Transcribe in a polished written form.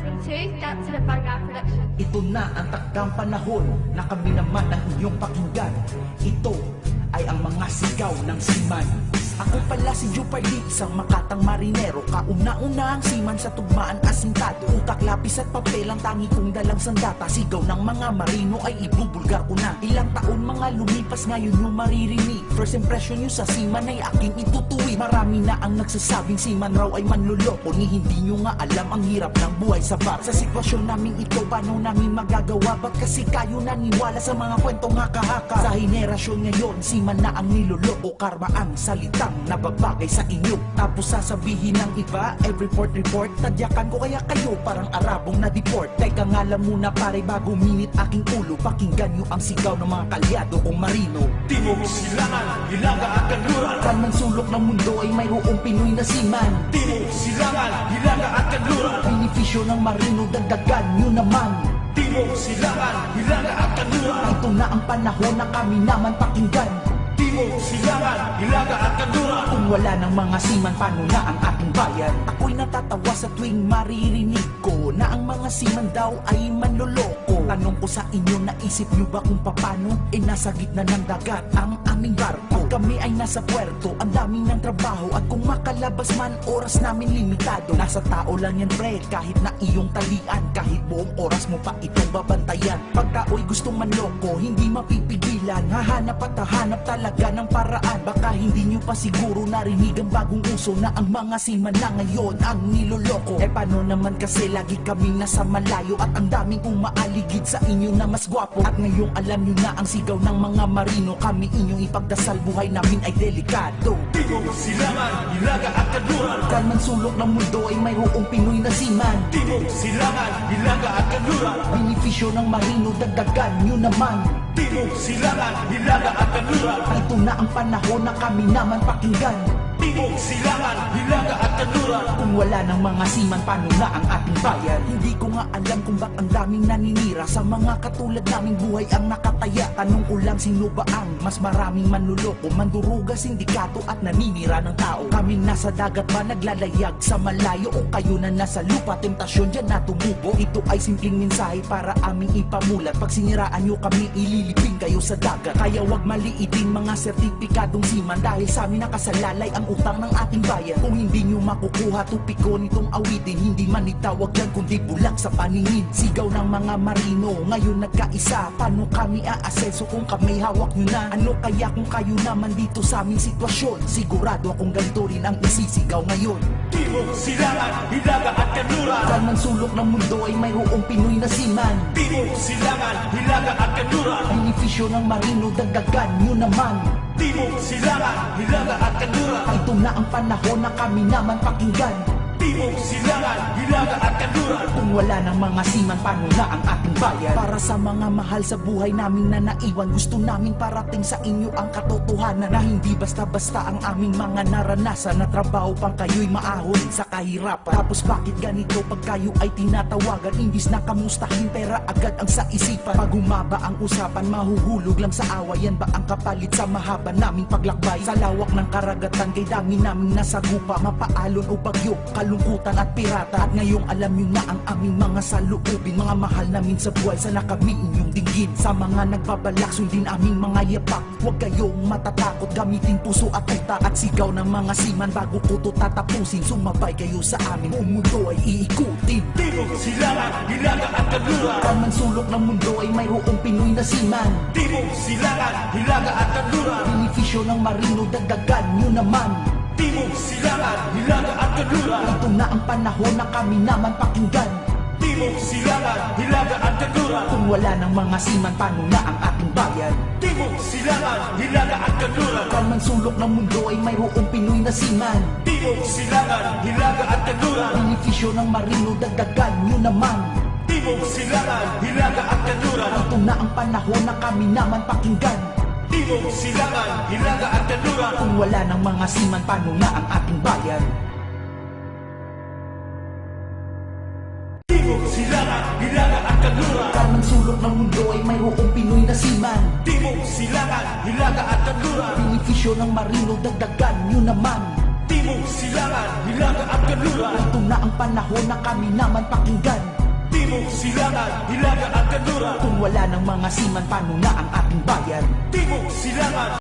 listening to Dance in a Background Production. Ito na ang takdang panahon na kami naman ang inyong pakinggan. Ito ay ang mga sigaw ng seaman. Ako pala si Jupardi, isang makatang marinero. Kauna-una ang seaman sa tugmaan asintado. Utak, lapis at papel ang tangi kong dalang sandata. Sigaw ng mga marino ay ibubulgar ko na. Ilang taon mga lumipas, ngayon yung maririnig. First impression nyo sa seaman ay aking itutuwi. Marami na ang nagsasabing seaman raw ay manluloko. Ni hindi nyo nga alam ang hirap ng buhay sa bar. Sa sitwasyon namin ito, paano namin magagawa? Ba't kasi kayo naniwala sa mga kwentong haka-haka? Sa henerasyon ngayon, seaman na ang niloloko. Karma ang salitang nababagay sa inyo. Tapos sasabihin ng iba, every report, tadyakan ko kaya kayo parang Arabong na-deport. Teka nga lang muna pare, bago minit aking ulo. Pakinggan nyo ang sigaw ng mga kalyado kong marino. Timog, Silangan, Hilaga at Kanluran. Kalmang sulok ng mundo ay mayroong Pinoy na seaman. Timog, Silangan, Hilaga at Kanluran. Benepisyo ng marino, dagdagan nyo naman. Timog, Silangan, Hilaga at Kanluran. Ito na ang panahon na kami naman pakinggan. Timog, Silangan, Hilaga at Kanluran. Kung wala ng mga seaman, paano na ang ating bayan? Ako'y natatawa sa tuwing maririnig ko na ang mga seaman daw ay manloloko. Tanong ko sa inyo, naisip nyo ba kung paano? Nasa gitna ng dagat ang aming barko. Kami ay nasa puerto, ang daming ng trabaho. At kung makalabas man, oras namin limitado. Nasa tao lang yan pre, kahit na iyong talian. Kahit buong oras mo pa itong babantayan. Pagkaoy gustong manloko, hindi mapipigilan. Hahanap at hahanap talaga ng paraan. Baka hindi nyo pa siguro narinig ang bagong uso na ang mga seaman na ngayon ang niloloko. Eh paano naman kasi lagi kaming nasa malayo at ang daming umaaligid sa inyo na mas gwapo. At ngayong alam nyo na ang sigaw ng mga marino. Kami inyong ipagdasal, buhay namin ay delikado. Timog, Silangan, Hilaga at Kanluran. Kalmang sulok ng mundo ay mayroong Pinoy na seaman. Timog, Silangan, Hilaga at Kanluran. Benepisyo ng marino, dagdagan nyo naman. Timog, Silangan, Hilaga at Kanluran. Ito na ang panahon na kami naman pakinggan. Timog, Silangan, Hilaga at Kanluran. Kung wala ng mga seaman, paano na ang ating bayan? Hindi ko nga alam kung ba't ang daming naninira. Sa mga katulad naming buhay ang nakataya. Tanong ko lang, sino ba ang mas maraming manluloko? Manduruga, sindikato at naninira ng tao. Kaming nasa dagat ba naglalayag sa malayo? O kayo na nasa lupa, temptasyon dyan na tumubo? Ito ay simpleng mensahe para aming ipamulat. Pag siniraan nyo kami, ililibing kayo sa dagat. Kaya wag maliitin mga sertipikadong seaman. Dahil sa amin nakasalalay ang utang ng ating bayan. Kung hindi nyo makukuha tupiko nitong awitin, hindi man itawag yan kundi bulag sa paningin. Sigaw ng mga marino, ngayon nagkaisa. Paano kami aaseso kung kami hawak nyo na? Ano kaya kung kayo naman dito sa aming sitwasyon? Sigurado akong ganito rin ang isisigaw ngayon. Timog, Silangan, Hilaga at Kanluran. Kalmang sulok ng mundo ay mayroong Pinoy na seaman. Timog, Silangan, Hilaga at Kanluran. Benepisyo ng marino, dagdagan nyo naman. Timog, Silangan, Hilaga at Kanluran. Ito na ang panahon na kami naman pakinggan. Timog, Silangan, Hilaga at Kanluran. Kung wala ng mga seaman, paano na ang ating bayan? Para sa mga mahal sa buhay namin na naiwan, gusto namin parating sa inyo ang katotohanan na hindi basta-basta ang aming mga naranasan. Na trabaho pang kayo'y maahon sa kahirapan. Tapos bakit ganito pag kayo ay tinatawagan? Imbis na kamustahin, pera agad ang sa isipan. Pag humaba ang usapan, mahuhulog lang sa awayan. Ba ang kapalit sa mahaba naming paglakbay? Sa lawak ng karagatan, kay dami naming nasagupa. Mapaalon o bagyo, kalungkutan at pirata. At ngayong alam nyo na ang aming mga saluubin. Mga mahal namin sa buhay, sana kami inyong dinggin. Sa mga nagbabalak, sundin aming mga yapak. Huwag kayong matatakot, gamitin puso at utak. At sigaw ng mga seaman, bago ko to tatapusin. Sumabay kayo sa amin, buong mundo ay iikutin. Timog, Silangan, Hilaga at Kanluran. Kalmang sulok ng mundo ay mayroong Pinoy na seaman. Timog, Silangan, Hilaga at Kanluran. Benepisyo ng marino, dagdagan nyo naman. Timog, Silangan, Hilaga at Kanluran. Ito na ang panahon na kami naman pakinggan. Timog, Silangan, Hilaga at Kanluran. Kung wala ng mga seaman, paano na ang ating bayan? Timog, Silangan, Hilaga at Kanluran. Kalmang sulok ng mundo ay mayroong Pinoy na seaman. Timog, Silangan, Hilaga at Kanluran. Benepisyo ng marino, dagdagan nyo naman. Timog, Silangan, Hilaga at Kanluran. Ito na ang panahon na kami naman pakinggan. Timog, Silangan, Hilaga at Kanluran. Kung wala ng mga seaman, paano na ang ating bayan? Timog, Silangan, Hilaga at Kanluran. Kalmang sulok ng mundo ay mayroong Pinoy na seaman. Timog, Silangan, Hilaga at Kanluran. Benepisyo ng marino, dagdagan nyo naman. Timog, Silangan, Hilaga at Kanluran. Ito na ang ang panahon na kami naman pakinggan. Timog, Silangan, Hilaga at Kanluran. Kung wala ng mga seaman, paano na ang ating bayan? Timog, Silangan,